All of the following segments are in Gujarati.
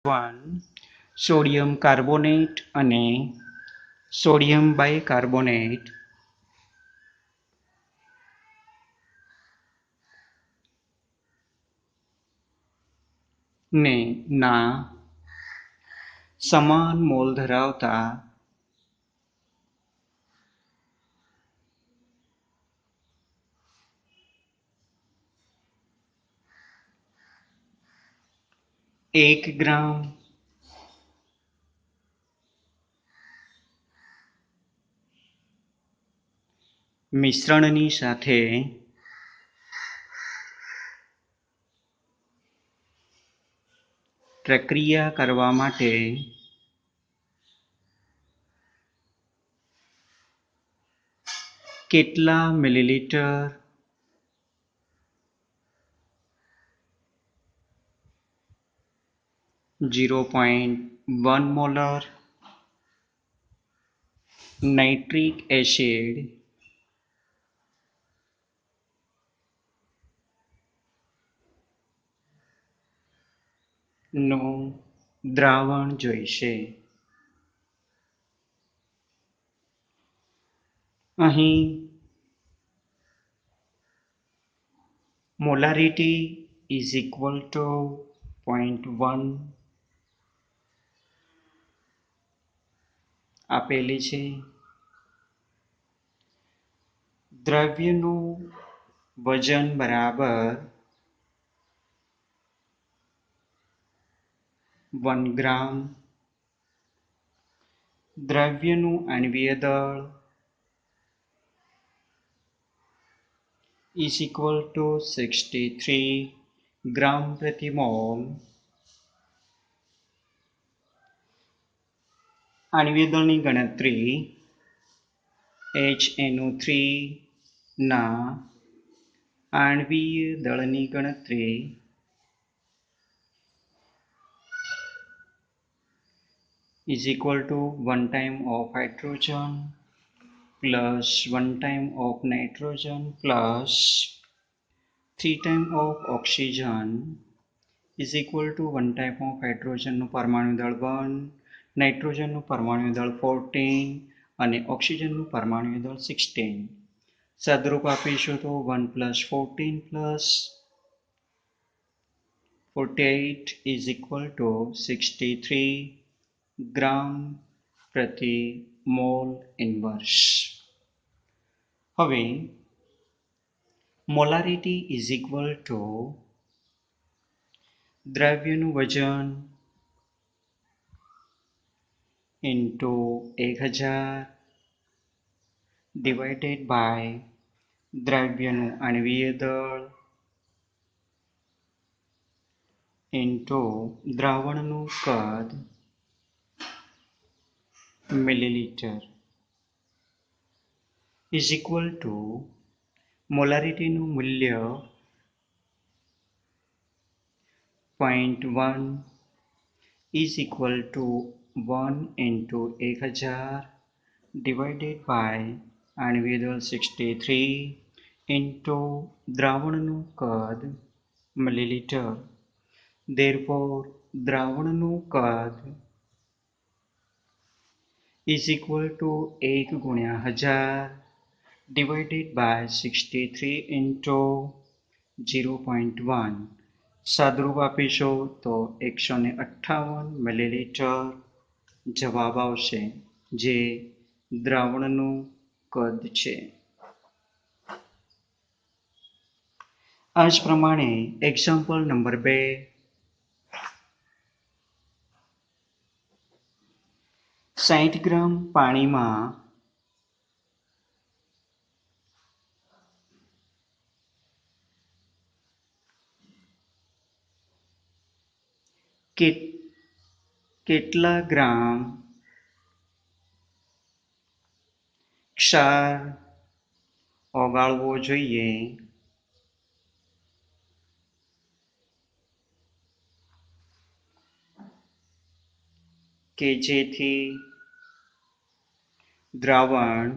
1 સોડિયમ કાર્બોનેટ અને સોડિયમ બાયકાર્બોનેટ ને ના સમાન મોલ ધરાવતા એક ગ્રામ મિશ્રણની સાથે પ્રક્રિયા કરવા માટે કેટલા મિલીલીટર 0.1 મોલર નાઇટ્રિક એસિડ નું દ્રાવણ જોઈશે. અહીં મોલારિટી ઇઝ ઇક્વલ ટુ 0.1 આપેલી છે. દ્રવ્યનું વજન બરાબર 1 ગ્રામ. દ્રવ્યનું આણ્વીય દળ is equal to 63 ગ્રામ પ્રતિ મોલ. આણ્વીય દળની ગણતરી HNO3 ના આણ્વીય દળની ગણતરી is equal to 1 time of hydrogen plus 1 time of nitrogen plus 3 time of oxygen is equal to 1 time of hydrogen નું પરમાણુ દળ 1, નાઇટ્રોજનનું પરમાણુ દળ 14 અને ઓક્સિજનનું પરમાણુ દળ 16. સાદુરૂપ આપીશું તો 1 plus 14 plus 48 is equal to 63 gram પ્રતિ મોલ ઇન્વર્સ. હવે મોલારિટી ઇઝ ઇક્વલ ટુ દ્રવ્યનું વજન ઇન્ટુ 1000 ડિવાઇડેડ બાય દ્રવ્યનું આણ્વીય દળ ઇન્ટુ દ્રાવણનું કદ મિલીલીટર ઇઝ ઇક્વલ ટુ મોલારિટીનું મૂલ્ય 0.1 is equal to 1 into 1000 divided by આણ્વીય દળ 63 ઇન્ટુ દ્રાવણનું કદ મિલીલીટર. Therefore, દ્રાવણનું કદ is equal to 1 ગુણ્યા 1000 divided by 63 into 0.1. સાદુરૂપ આપીશું તો 158 મિલીલીટર જવાબ આવશે, જે દ્રાવણનું કદ છે. આ જ પ્રમાણે એક્ઝામ્પલ નંબર 2. 60 ગ્રામ પાણીમાં કેટલા ગ્રામ ક્ષાર ઓગાળવો જોઈએ કે જેથી દ્રાવણ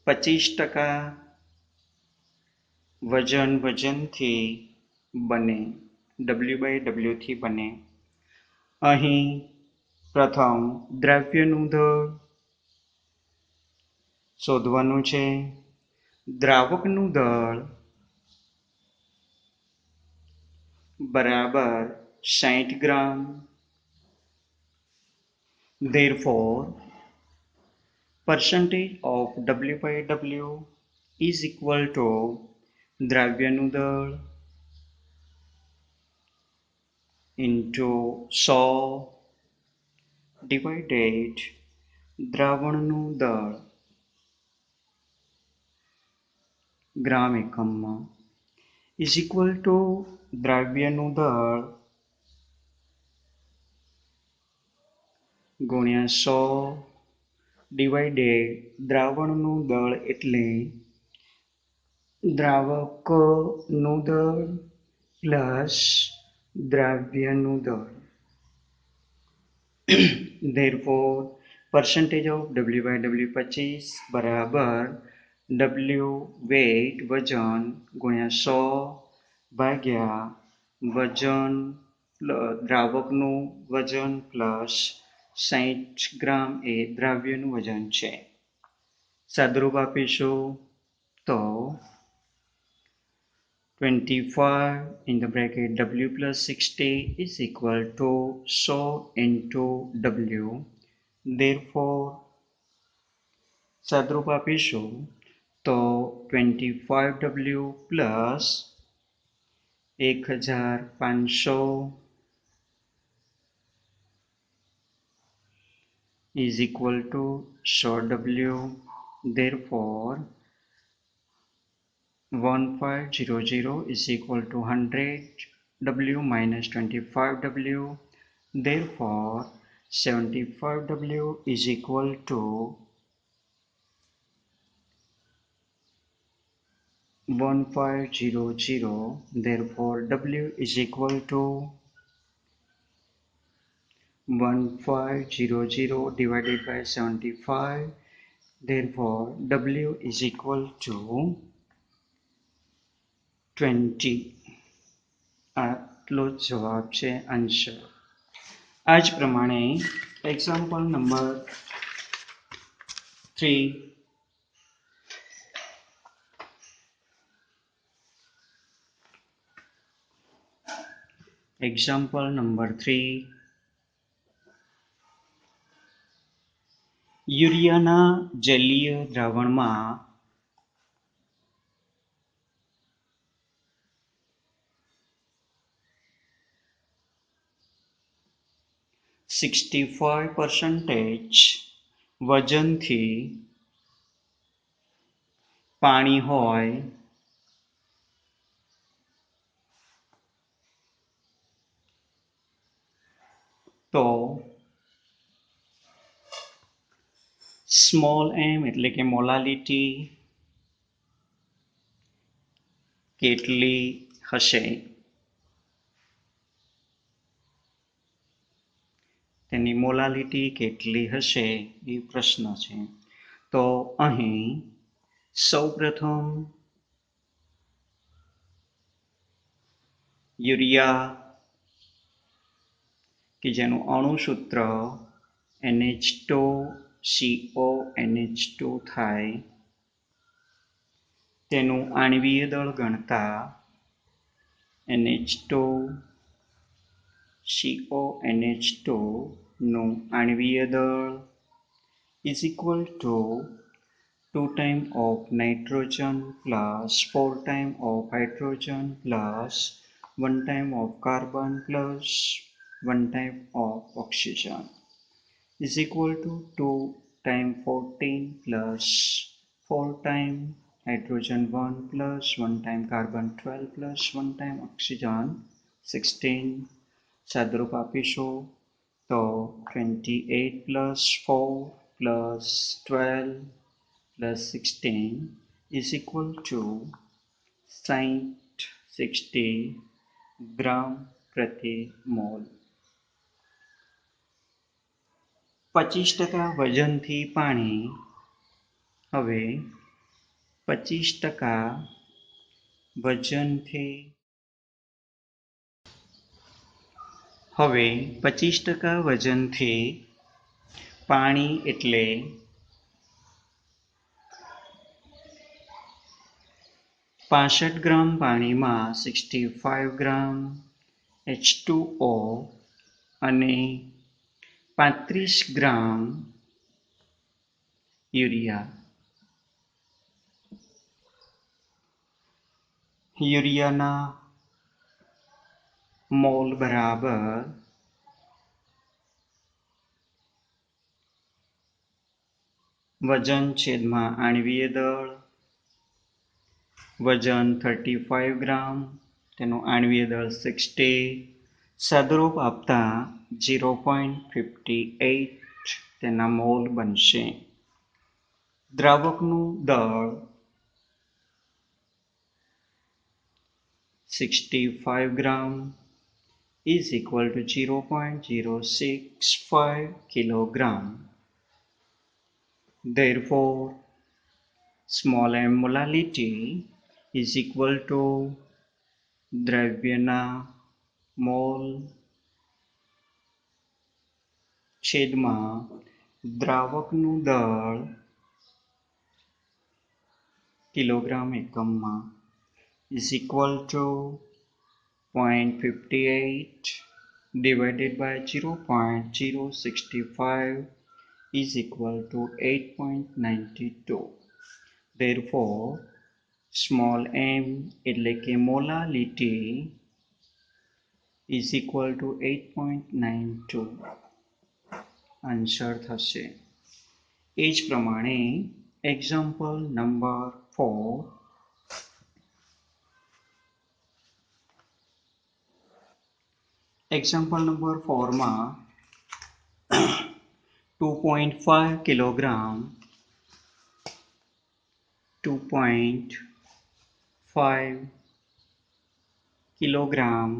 25% વજનથી बने W/W थी बने। अहीं प्रथम द्रव्यનું દળ શોધવાનું છે। દ્રાવકનું દળ બરાબર 60 ગ્રામ। Therefore, percentage of W/W is equal to દ્રવ્યનું દળ into 100 divided દ્રાવણનું દળ ગ્રામ એકમમાં is equal to દ્રવ્યનું દળ ગુણ્યા 100 divided દ્રાવણનું દળ એટલે દ્રાવકનું દળ પ્લસ દ્રવ્યનું દળ। Therefore, percentage of W/W 25 બરાબર W weight વજન ગુણ્યા 100 ભાગ્યા વજન દ્રાવકનું વજન પ્લસ 60 ગ્રામ એ દ્રવ્યનું વજન છે। સાદુરૂપ આપીશું તો 25 in the bracket W plus 60 is equal to 100 into W. Therefore, સાદુરૂપ આપીશું તો 25W plus 1500 is equal to 100W. Therefore, 1500 is equal to 100W minus 25W. Therefore, 75W is equal to 1500. Therefore, W is equal to 1500 divided by 75. Therefore, W is equal to 20. આટલો જવાબ છે આન્સર। આ જ પ્રમાણે એક્ઝામ્પલ નંબર 3 એક્ઝામ્પલ નંબર 3 યુરિયાના જલીય દ્રાવણમાં 65% વજનથી પાણી હોય તો સ્મોલ m એટલે કે મોલાલિટી કેટલી હશે તેની મોલાલિટી કેટલી હશે એ પ્રશ્ન છે। તો અહીં સૌપ્રથમ યુરિયા કે જેનું અણુસૂત્ર NH2CONH2 થાય તેનું આણ્વીય દળ ગણતા NH2CONH2 નું આણ્વીય દળ is equal to 2 times of nitrogen plus 4 times of hydrogen plus 1 time of carbon plus 1 time of oxygen is equal to 2 times 14 plus 4 times hydrogen 1 plus 1 time carbon 12 plus 1 time oxygen 16। સાદુરૂપ આપીશું તો 28 plus 4 plus 12 plus 16 is equal to 60 ग्राम प्रति मोल। 25% વજનથી પાણી હવે 25% વજનથી હવે 25% વજનથી પાણી એટલે 65 ગ્રામ પાણીમાં 65 ગ્રામ H2O અને 35 ગ્રામ યુરિયાના મોલ બરાબર વજન છેદમાં આણ્વીય દળ, વજન 35 ગ્રામ, તેનું આણ્વીય દળ 60, સાદુરૂપ આપતા 0.58 તેના મોલ બનશે. દ્રાવકનું દળ 65 ગ્રામ is equal to 0.065 kilogram. Therefore, small m molality is equal to દ્રવ્યના મોલ છેદમાં દ્રાવકનું દળ કિલોગ્રામ એકમમાં is equal to 0.58 divided by 0.065 is equal to 8.92. Therefore, small m એટલે કે molality is equal to 8.92. Answer થશે. એ જ પ્રમાણે એક્ઝામ્પલ નંબર 4. એક્ઝામ્પલ નંબર 4માં 2.5 kilogram 2.5 kilogram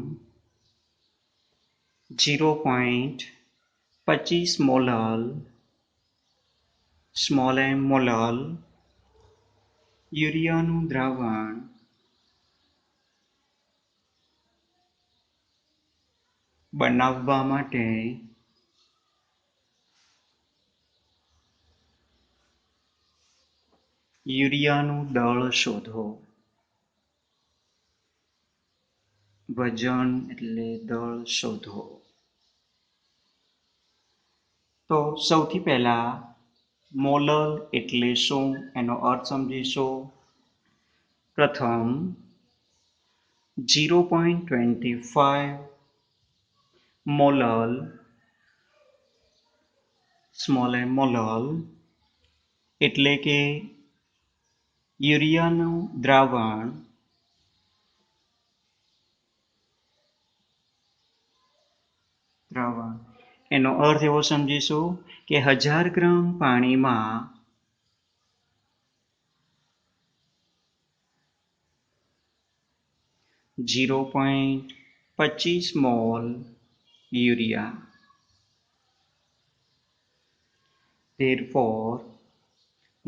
0.25 molal small m molal યુરિયાનું દ્રાવણ બનાવવા માટે યુરિયાનું દળ શોધો. વજન એટલે દળ શોધો. તો સૌથી પહેલા મોલલ એટલે શું એનો અર્થ સમજીશું. પ્રથમ 0.25 મોલલ સ્મોલ m મોલલ એટલે કે યુરિયાનું દ્રાવણ એનો અર્થ એવો સમજીશું કે 1000 ગ્રામ પાણીમાં 0.25 મોલ યુરિયા. Therefore,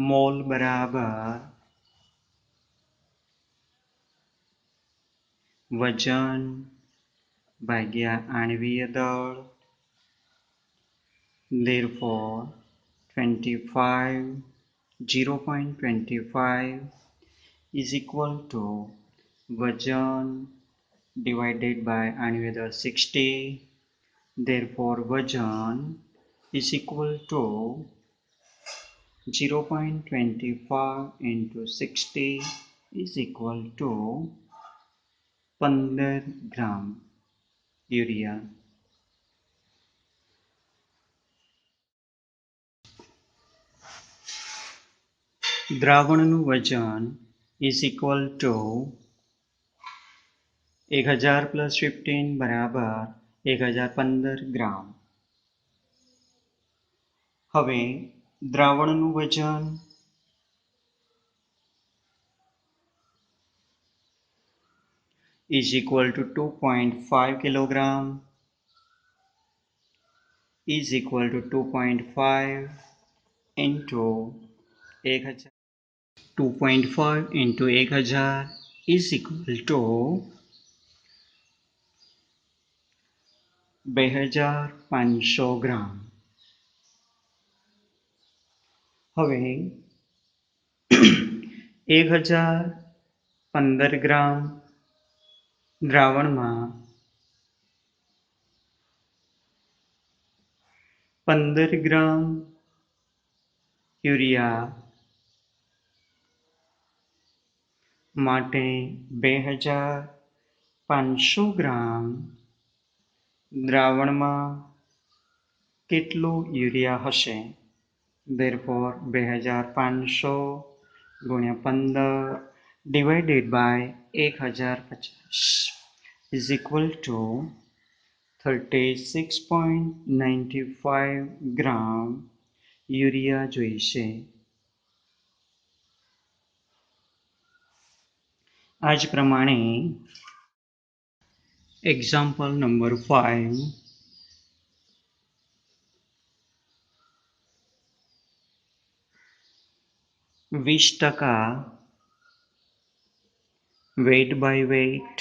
મોલ બરાબર વજન ભાગ્યા આણ્વીય દળ. Therefore, 0.25 is equal to વજન divided by આણ્વીય દળ 60. Therefore, વજન is equal to 0.25 into 60 is equal to 15 gram urea. દ્રાવણનું વજન is equal to 1000 plus 15 બરાબર 1015 ગ્રામ. હવે દ્રાવણનું વજન is equal to 2.5 kilogram is equal to 2.5 into 1000. 2.5 into 1000 is equal to 2500 ગ્રામ. હવે 1015 ગ્રામ દ્રાવણમાં 15 ગ્રામ યુરિયા માટે 2500 ગ્રામ દ્રાવણમાં કેટલું યુરિયા હશે? Therefore 2500 ગુણ્યા 15 divided by 1050 is equal to 36.95 gram urea જોઈશે. આ જ પ્રમાણે example number 5, 20% weight by weight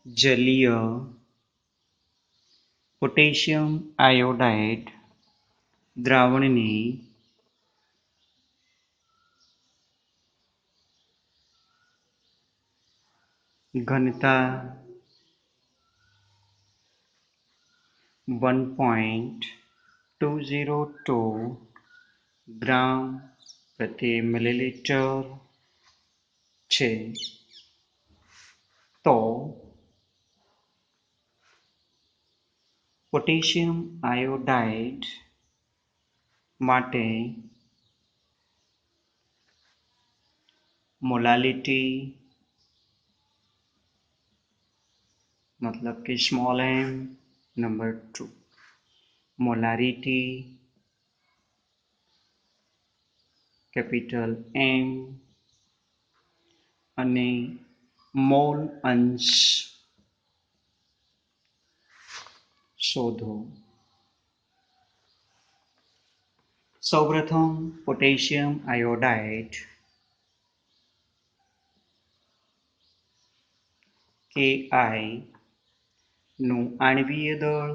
જલીય પોટેશિયમ આયોડાઇડ દ્રાવણની ઘનતા 1.202 ગ્રામ પ્રતિ મિલીલીટર છે, તો પોટેશિયમ આયોડાઇડ માટે મોલાલિટી मतलब कि small m, number 2 molarity capital M અને મોલ અંશ શોધો. સૌપ્રથમ પોટેશિયમ આયોડાઇડ Ki નું આણ્વીય દળ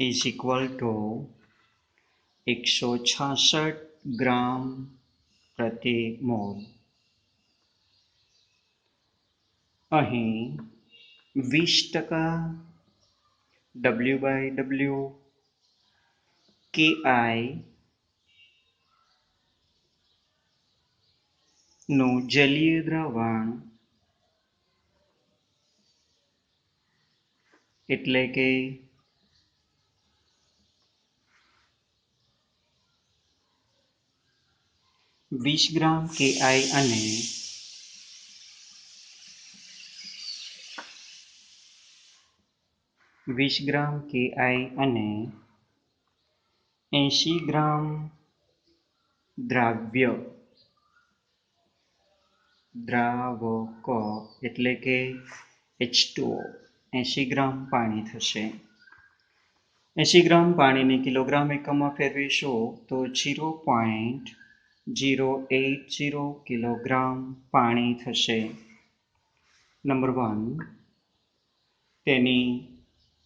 is equal to 166 ગ્રામ પ્રતિ મોલ. અહીં 20% W/W Ki નું જલીય દ્રાવણ એટલે કે 20 ગ્રામ Ki અને 80 ગ્રામ દ્રાવક એટલે કે H2O 80 ગ્રામ પાણી થશે. 80 ગ્રામ પાણીને કિલોગ્રામ એકમમાં ફેરવીશું તો 0.080 કિલોગ્રામ પાણી થશે. નંબર 1, તેની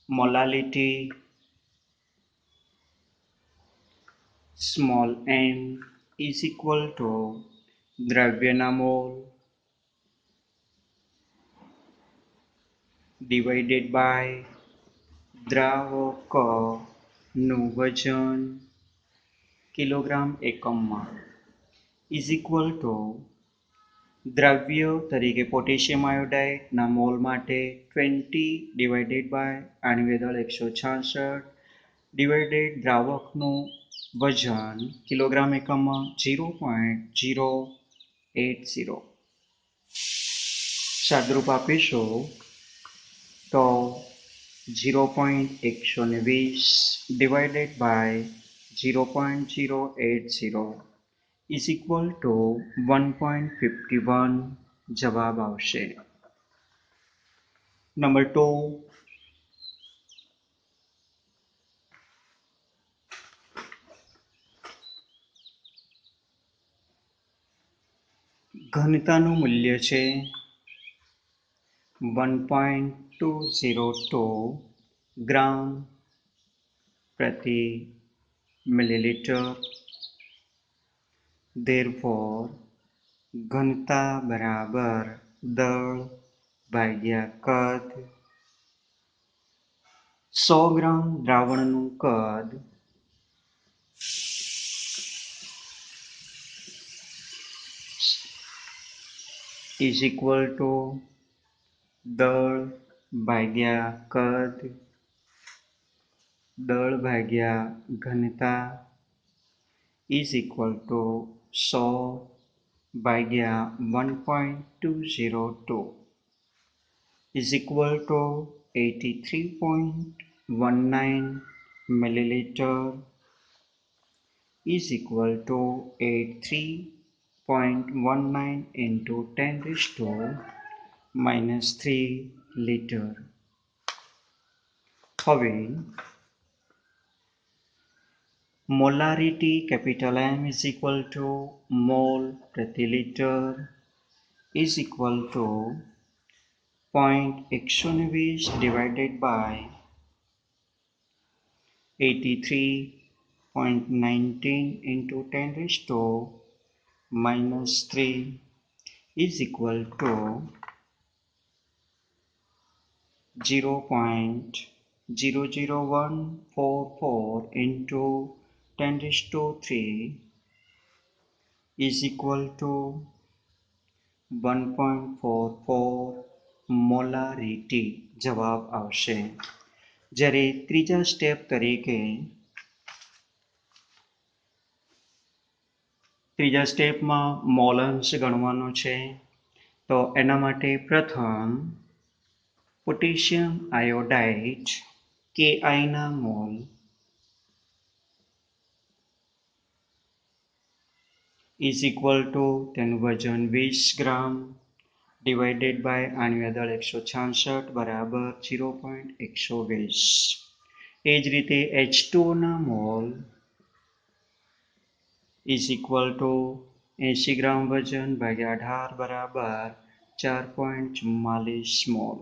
molality small m is equal to દ્રવ્યના મોલ divided by દ્રાવકનું વજન કિલોગ્રામ એકમમાં is equal to દ્રવ્ય તરીકે પોટેશિયમ આયોડાઇડના મોલ માટે 20 divided by આણ્વીય દળ 166 divided દ્રાવકનું વજન કિલોગ્રામ એકમમાં 0.080. સાદરૂપ આપીશું તો 0.120 divided by 0.080 is equal to 1.51 જવાબ આવશે. નંબર 2, ઘનતાનું મૂલ્ય છે 1.202 ग्राम प्रति मिलीलीटर। Therefore, ઘનતા બરાબર દળ ભાગ્યા કદ। 100 ગ્રામ દ્રાવણનું કદ is equal to દળ ભાગ્યા કદ દળ ભાગ્યા ઘનતા is equal to 100 ભાગ્યા 1.202 is equal to 83.19 milliliter is equal to 83.19 into 10 raised to minus 3 liter। હવે molarity capital M is equal to mole प्रति liter is equal to 0.120 divided by 83.19 into 10 raised to minus 3 is equal to 0.00144 into 10 raised to 3 is equal to 1.44 molarity જવાબ આવશે। જ્યારે ત્રીજા સ્ટેપ તરીકે ત્રીજા સ્ટેપમાં મોલ અંશ ગણવાનો છે। તો એના માટે પ્રથમ પોટેશિયમ આયોડાઇડ KI ના મોલ is equal to તેનું વજન 20 ગ્રામ divided by આણ્વીય દળ 166 બરાબર 0.120। એ જ રીતે H2O ના mole is equal to 80 gram વજન ભાગ્યા 18 બરાબર 4.44 મોલ।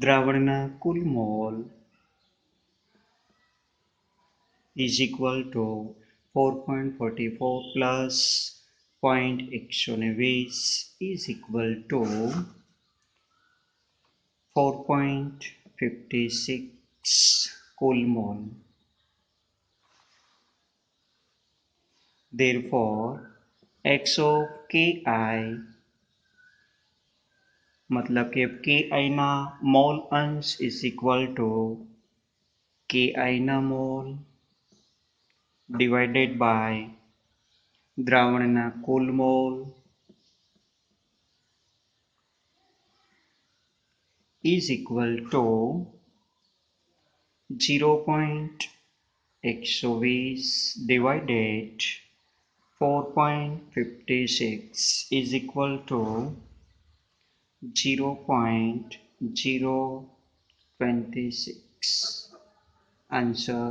દ્રાવણના કુલ mole is equal to 4.44 plus 0.120 is equal to 4.56 कुल मोल। Therefore, X of KI मतलब कि KI ना मोल अंश is equal to KI ना मोल divided by દ્રાવણના કુલ mole is equal to 0.120 divided 4.56 is equal to 0.026। Answer